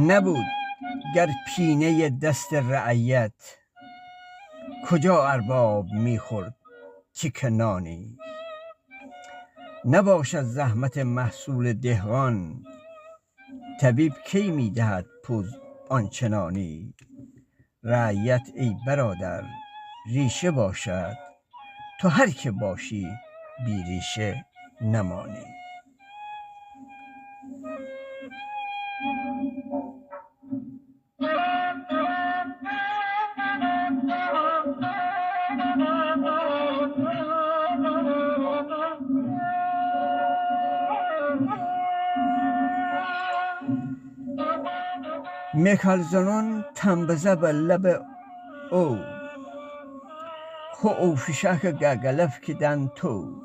نبود گر پینه دست رعیت، کجا ارباب میخورد تیک نانی. نباشد زحمت محصول دهقان، طبیب کی میدهد پوز آنچنانی. رعیت ای برادر ریشه باشد، تو هر که باشی بی ریشه نمانی. میکل زنان تنبزه به لب او، خو او فشک گگلف کدن تو.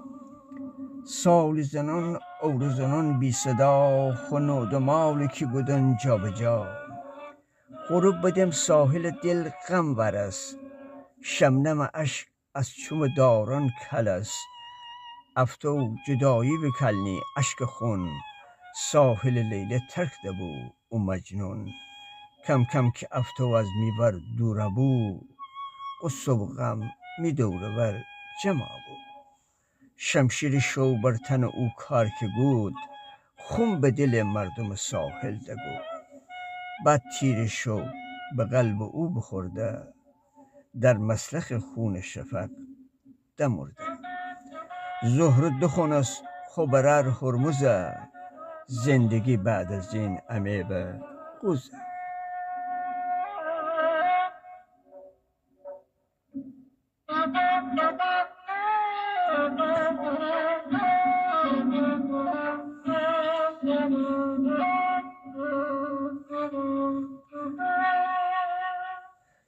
سال زنان اور زنان بی صدا، خو نودمال کی گودن جا به جا. غروب بدم ساحل دل غم ورس، شمنم اشک از چوم داران کلس. افتو جدایی بکلنی اشک خون، ساحل لیله ترک دبو او مجنون. کم کم که افتو از میور دور بو، قصه و غم می دوره بر جمع بود. شمشیر شو بر تن او کار که بود، خون به دل مردم ساحل دگو. بعد تیر شو به قلب او بخورده، در مسلخ خون شفق دمرده. زهر دخون از خبرر هرمزه، زندگی بعد از این امه به قوزه.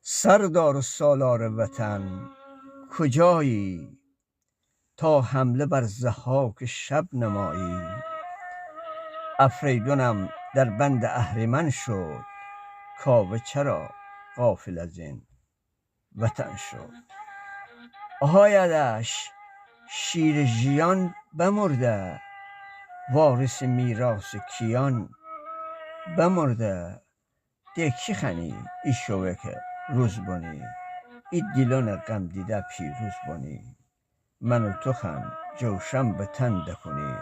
سردار و سالار وطن کجایی، تا حمله بر ضحاک شب نمایی. افریدونم در بند اهریمن شد، کاوه چرا غافل از این وطن شد. آهایدش شیر ژیان بمرده، وارث میراث کیان بمرده. ده کی خنی ای شوه که روز بونی، ای دیلان غم دیده پیروز بونی. من و تو خم جوشن به تن دکنی،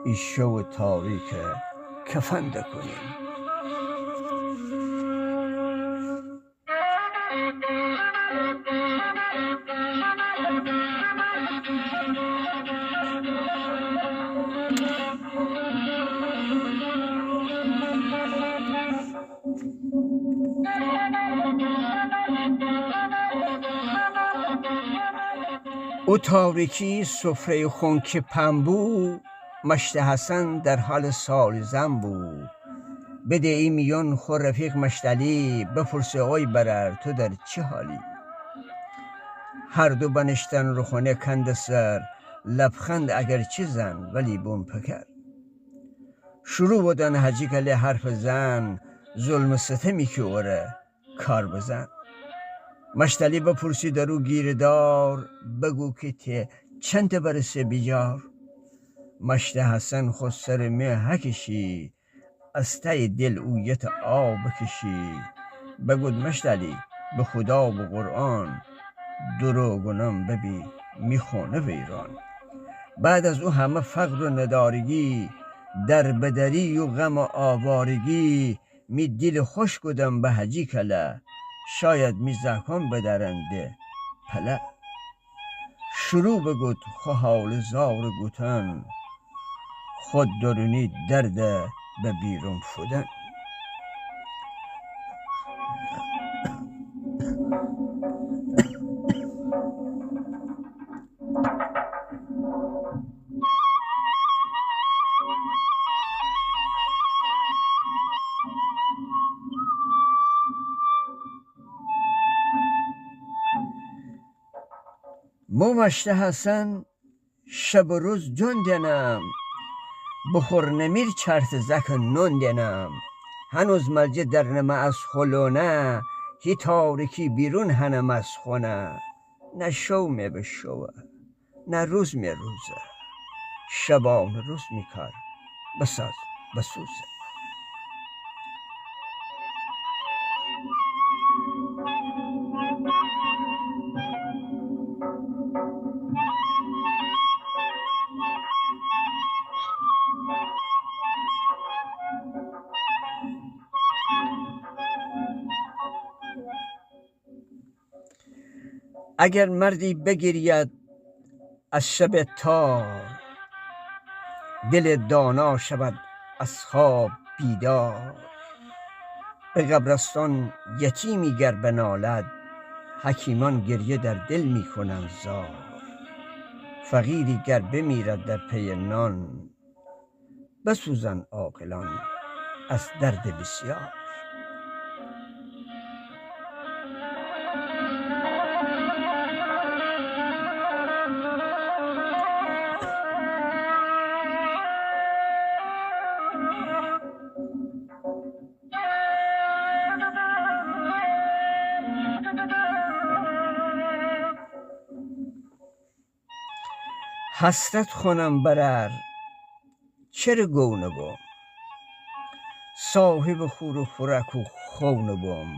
ای شو تاریک کفن دکنی. او تاریکی سفره خون که پنبو، مشت حسن در حال سال زن بود. بده ای میان خور رفیق مشتلی، بپرسه آی برر تو در چه حالی. هر دو بنشتن رخونه کند سر، لبخند اگر چه زن ولی بون پکر. شروع بودن حجی کلی حرف زن، ظلم ستمی که اوره کار بزن. مشتلی بپرسی درو گیردار، بگو که ته چند برسه بیجار. مشت حسن خود سر می هکشی، از ته دل او یت آب بکشی. بگود مشتلی به خدا و قرآن، دروغنم ببی میخونه ویران. بعد از او همه فقر و ندارگی، در بدری و غم و آوارگی. می دل خوش کدم به حجی کله، شاید می زکان بدرنده پله. شروع بگود خو حال زار گوتن، خود درونی درد به بیرون فودن. مو مشت حسن شب و روز جون دنم، بخور نمیر چرت زک نون دنم. هنوز ملجه در نمه از خلونه، هی تارکی بیرون هنم از خونه. نه شو می به شوه نه روز می روزه، شبان روز می کار بساز بسوزه. اگر مردی بگرید از شب تار، دل دانا شود از خواب بیدار. به قبرستان یتیمی گر بنالد، حکیمان گریه در دل می کنند زار. فقیری گر بمیرد در پی نان، بسوزند عاقلان از درد بسیار. حسرت کنم برر چرا گونه بم، صاحب خور و خورک و خونه بم.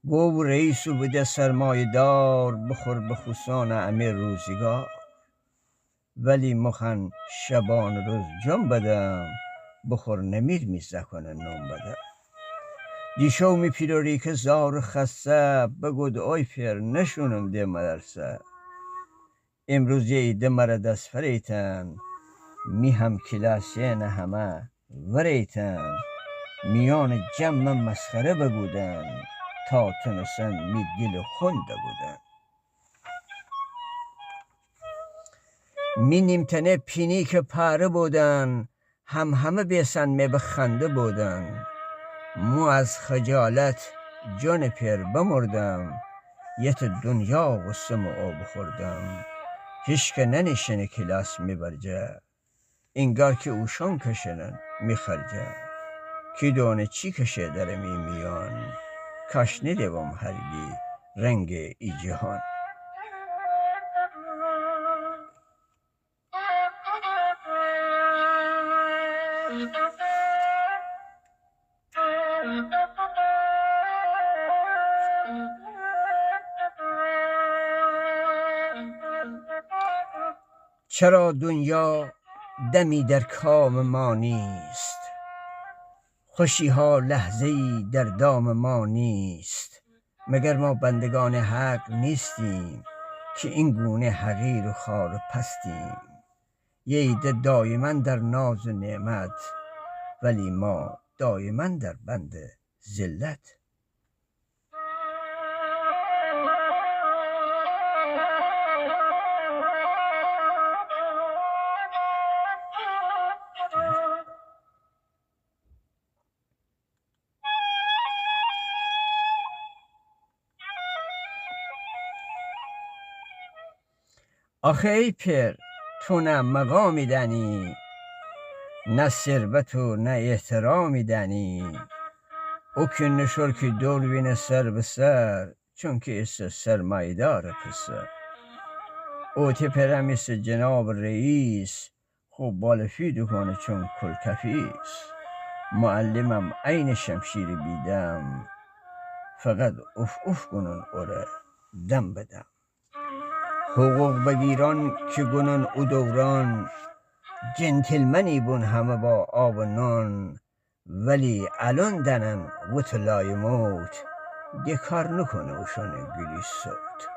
گو رئیس و بده سرمایه دار، بخور به خسان امیر روزگار. ولی مخن شبان روز جان بدم، بخور نمیر می زکنه نام بدم. دیشو می پیروری که زار خسته، بگود آی پیر نشونم ده مدرسه. امروز یه ایده مرا دست فریتن، می هم کلاسی نه همه وریتن. میان جمع مسخره بگودن، تا تونستن می دل خونده بودن. می نیمتنه پینی که پاره بودن، همه بیسن می بخنده بودن. مو از خجالت جان پیر بمردم، یت دنیا و سم آب خوردم. هیچ که ننشنه کلاس می برجه، انگار که اوشان کشنن می خرجه. کی دونه چی کشه در میان، کاش ندیوم هرگی رنگ ای جهان. چرا دنیا دمی در کام ما نیست، خوشی ها لحظه ای در دام ما نیست. مگر ما بندگان حق نیستیم، که این گونه حقیر و خوار و پستیم. یه ایده دایما در ناز و نعمت، ولی ما دایما در بند ذلت. آخه ای پیر تو نه مقامی دنی، نه ثروت و نه احترامی دنی. او که نشور که دور بینه سر به سر، چون که است سرمایه دار پسر. او تی پرمیس جناب رئیس، خوب بالفی دکنه چون کلکفیس. معلمم عین شمشیر بیدم، فقط اف کنن اوره دم بدم. حقوق بگیران که گنن او دوران، جنتلمنی بون همه با آب و نان. ولی الان دنن و طلای موت، ده کار نکنه اوشان گلی صوت.